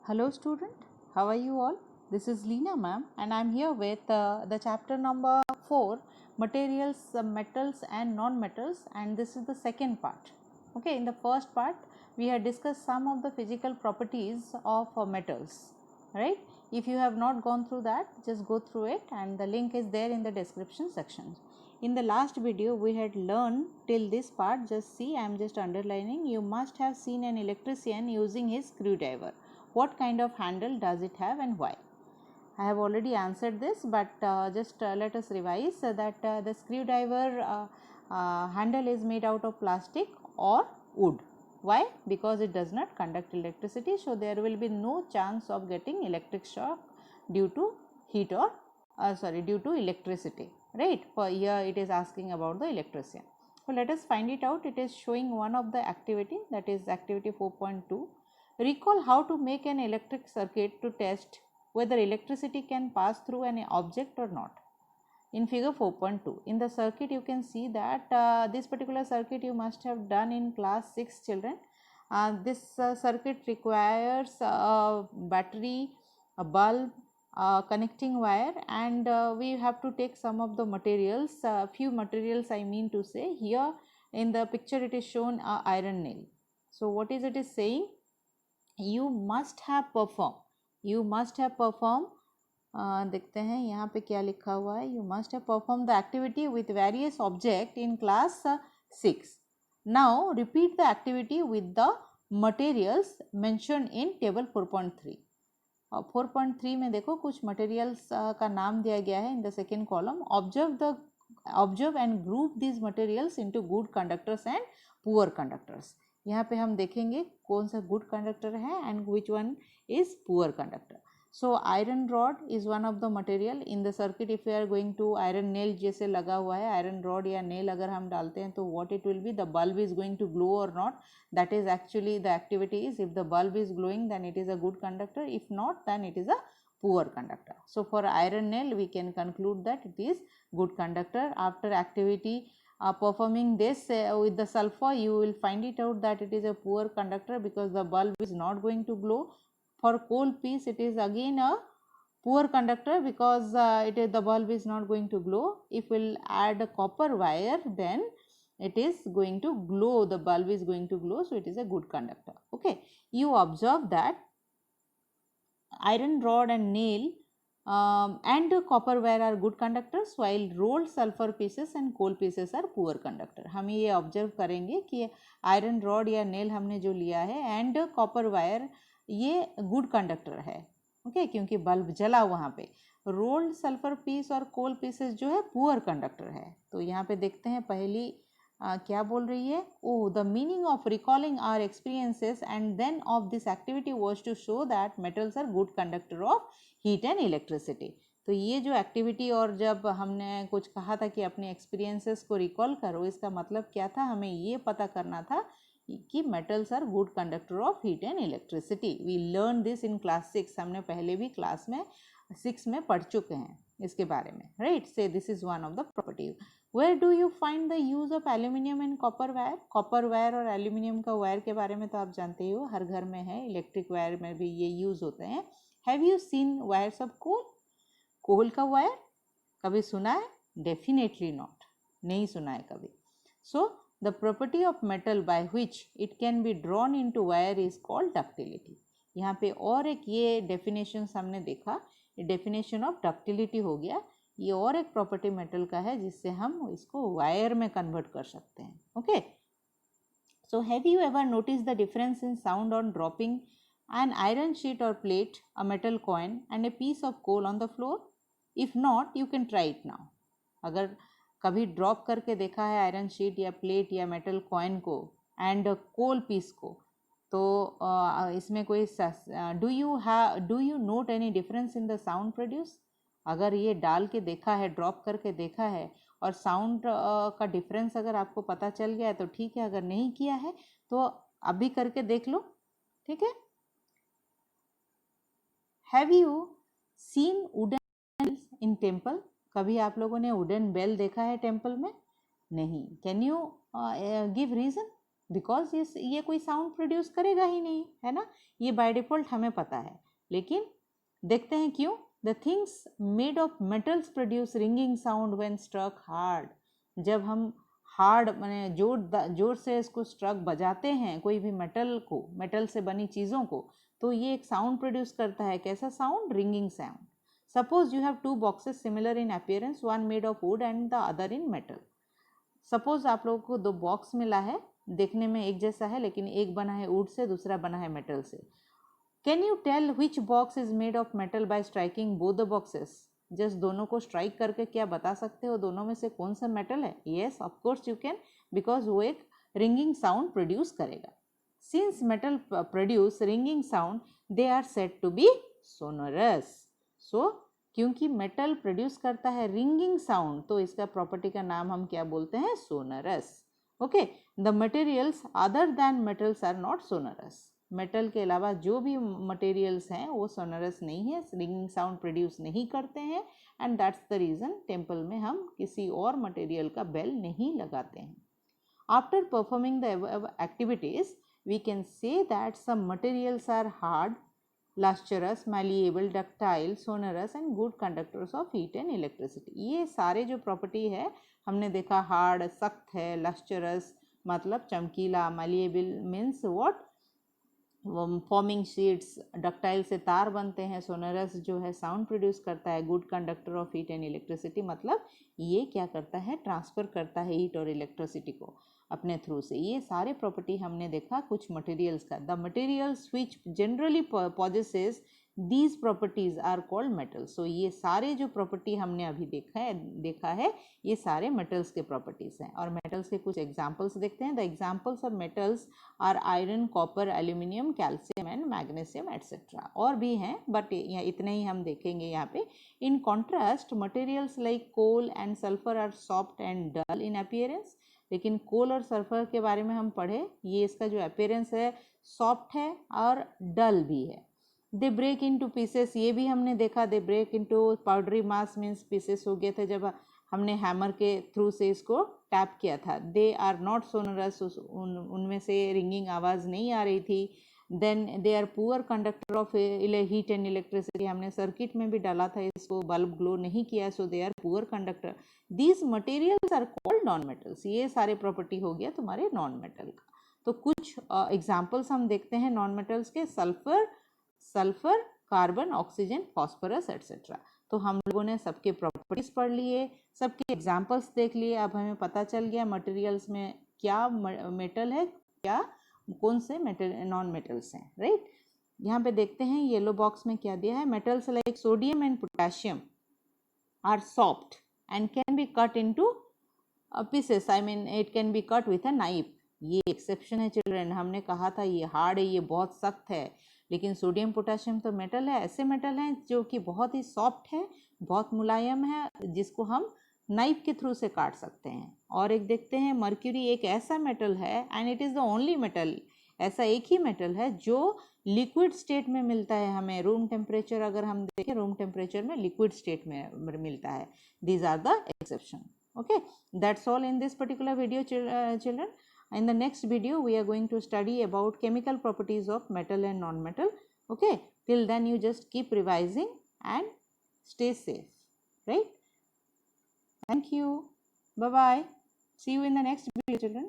Hello student, how are you all? This is Leena ma'am and I am here with the chapter number 4, materials, metals and non-metals, and this is the second part. Okay, in the first part we had discussed some of the physical properties of metals, right? If you have not gone through that, just go through it and the link is there in the description section. In the last video we had learned till this part, just see, I am just underlining, you must have seen an electrician using his screwdriver. What kind of handle does it have and why? I have already answered this, but just let us revise that the screwdriver handle is made out of plastic or wood. Why? Because it does not conduct electricity, so there will be no chance of getting electric shock due to heat or due to electricity, right? For here it is asking about the electrician. So let us find it out. It is showing one of the activity, that is activity 4.2. Recall how to make an electric circuit to test whether electricity can pass through an object or not. In figure 4.2, in the circuit you can see that this particular circuit you must have done in class 6 children. This circuit requires a battery, a bulb, connecting wire, and we have to take some of the materials, few materials I mean to say. Here in the picture it is shown a iron nail. So what is it is saying? You must have performed देखते हैं यहाँ पे क्या लिखा हुआ है. You must have performed the activity with various object in class 6. Now repeat the activity with the materials mentioned in table 4.3. 4.3 में देखो कुछ materials का नाम दिया गया है in the second column. Observe and group these materials into good conductors and poor conductors. यहाँ पे हम देखेंगे कौन सा गुड कंडक्टर है and which one is poor conductor. So iron rod is one of the material in the circuit. If you are going to iron nail जैसे लगा हुआ है, आयरन रॉड या नेल अगर हम डालते हैं तो what it will be, the bulb is going to glow और not. That is actually the activity is, if the bulb is glowing then it is a good conductor, if not then it is a poor conductor. So for iron nail we can conclude that it is good conductor. After activity performing this with the sulfur, you will find it out that it is a poor conductor because the bulb is not going to glow. For coal piece it is again a poor conductor because the bulb is not going to glow. If we'll add a copper wire, then it is going to glow, the bulb is going to glow, so it is a good conductor. Okay, you observe that iron rod and nail and copper wire are good conductors, while rolled sulfur pieces and coal pieces are poor conductor. हम ये observe करेंगे कि iron rod या nail हमने जो लिया है and copper wire ये गुड कंडक्टर है. ओके, क्योंकि बल्ब जला वहाँ पे. रोल्ड सल्फर पीस और कोल पीसेस जो है पुअर कंडक्टर है. तो यहाँ पे देखते हैं पहली क्या बोल रही है. Oh, the meaning of recalling our experiences and then of this activity was to show that metals are good conductor of heat and electricity. तो ये जो एक्टिविटी और जब हमने कुछ कहा था कि अपने एक्सपीरियंसेस को रिकॉल करो, इसका मतलब क्या था, हमें ये पता करना था कि metals are good conductor of heat and electricity. We learn this in class 6. हमने पहले भी क्लास में 6 में पढ़ चुके हैं इसके बारे में, right. So this is one of the property. Where do you find the use of aluminium and copper wire. Copper wire और एल्यूमिनियम का वायर के बारे में तो आप जानते ही हो, हर घर में है. इलेक्ट्रिक वायर में भी ये यूज होते हैं. Have you seen wires of coal. Coal का वायर कभी सुना है? डेफिनेटली नॉट, नहीं सुना है कभी. So the property of metal by which it can be drawn into wire is called ductility. यहाँ पे और एक ये डेफिनेशन हमने देखा, डेफिनेशन ऑफ डक्टिलिटी हो गया. ये और एक प्रॉपर्टी मेटल का है जिससे हम इसको वायर में कन्वर्ट कर सकते हैं. Okay, so have you ever notice the difference in sound on dropping an iron sheet or plate, a metal coin and a piece of coal on the floor? If not, you can try it now. अगर कभी drop करके देखा है iron sheet या plate या metal coin को and coal piece को, तो इसमें कोई do you note any difference in the sound produce. अगर ये डाल के देखा है, ड्रॉप करके देखा है और साउंड का डिफरेंस अगर आपको पता चल गया है तो ठीक है, अगर नहीं किया है तो अभी करके देख लो, ठीक है. Have you seen wooden bells in temple. कभी आप लोगों ने वुडन बेल देखा है टेम्पल में? नहीं. Can you give reason. Because ये कोई साउंड प्रोड्यूस करेगा ही नहीं, है ना, ये बाय डिफॉल्ट हमें पता है। लेकिन देखते हैं क्यों। The things made of metals produce ringing sound when struck hard. जब हम हार्ड माने जोर से इसको स्ट्रक बजाते हैं कोई भी मेटल से बनी चीज़ों को, तो ये एक साउंड प्रोड्यूस करता है। कैसा sound? Ringing sound. Suppose you have two boxes similar in appearance, one made of would and the other in metal. Suppose आप लोगों को दो बॉक्स मिला है, देखने में एक जैसा है, लेकिन एक बना है वुड से, दूसरा बना है मेटल से। Can you tell which box is made of metal by striking both the boxes? Just दोनों को स्ट्राइक करके क्या बता सकते हो दोनों में से कौन सा मेटल है? Yes, of course you can, because वो एक रिंगिंग साउंड प्रोड्यूस करेगा। Since metal produce ringing sound, they are said to be sonorous. So क्योंकि मेटल प्रोड्यूस करता है रिंगिंग साउंड, तो इसका प्रॉपर्टी का नाम हम क्या बोलते हैं? Sonorous. Okay, the materials other than metals are not sonorous. Metal के अलावा जो भी मटेरियल्स हैं वो सोनोरस नहीं है, रिंगिंग साउंड प्रोड्यूस नहीं करते हैं, and that's the reason temple में हम किसी और मटेरियल का बेल नहीं लगाते हैं। After performing the activities we can say that some materials are hard, lustrous, malleable, ductile, sonorous and good conductors of heat and electricity। ये सारे जो प्रॉपर्टी है हमने देखा, हार्ड सख्त है, lustrous मतलब चमकीला, malleable means what, forming sheets, ductile से तार बनते हैं, सोनरस जो है साउंड प्रोड्यूस करता है, good conductor of heat and electricity मतलब ये क्या करता है? ट्रांसफ़र करता है हीट और इलेक्ट्रिसिटी को अपने थ्रू से। ये सारे प्रॉपर्टी हमने देखा कुछ मटेरियल्स का। The materials which generally possesses these properties are called metals. So ये सारे जो प्रॉपर्टी हमने अभी देखा है ये सारे मेटल्स के प्रॉपर्टीज हैं। और मेटल्स के कुछ एग्जांपल्स देखते हैं। The examples of metals are iron, copper, aluminium, calcium and magnesium etcetera. और भी हैं बट इतने ही हम देखेंगे यहाँ पे। In contrast materials like coal and sulphur are soft and dull in appearance. लेकिन कोल और सल्फर के बारे में हम पढ़े, ये इसका जो अपीयरेंस है सॉफ्ट है और डल भी है। दे ब्रेक इनटू पीसेस, ये भी हमने देखा, they break into powdery mass means pieces हो गए थे जब हमने हैमर के थ्रू से इसको टैप किया था। दे आर नॉट सोनरस, उनमें से रिंगिंग आवाज़ नहीं आ रही थी। Then they are poor conductor of heat and electricity, हमने सर्किट में भी डाला था इसको, बल्ब ग्लो नहीं किया, so they are poor conductor. These materials are called non metals. ये सारे प्रॉपर्टी हो गया तुम्हारे नॉन मेटल का। तो कुछ एग्जाम्पल्स हम देखते हैं नॉन मेटल्स के। Sulphur, carbon, oxygen, phosphorus etcetera. तो हम लोगों ने सबके प्रॉपर्टीज पढ़ लिए, सबके एग्जाम्पल्स देख लिए। अब हमें पता चल गया मटेरियल्स में क्या मेटल है, क्या कौन से मेटल नॉन मेटल्स हैं, राइट। यहाँ पे देखते हैं येलो बॉक्स में क्या दिया है। Metals like sodium and potassium are soft and can be cut into pieces, I mean it can be cut with a knife. ये एक्सेप्शन है चिल्ड्रन, हमने कहा था ये हार्ड है, ये बहुत सख्त है, लेकिन सोडियम पोटेशियम तो मेटल है, ऐसे मेटल हैं जो कि बहुत ही सॉफ्ट है, बहुत मुलायम है, जिसको हम नाइफ के थ्रू से काट सकते हैं। और एक देखते हैं मर्क्यूरी एक ऐसा मेटल है and it is the only metal, ऐसा एक ही मेटल है जो लिक्विड स्टेट में मिलता है हमें। रूम टेम्परेचर अगर हम देखें, रूम टेम्परेचर में लिक्विड स्टेट में मिलता है। These are the exception. Okay, that's all in this particular video, children. In the next video we are going to study about chemical properties of metal and non-metal. Okay, till then you just keep revising and stay safe, right? Thank you. Bye bye. See you in the next video, children.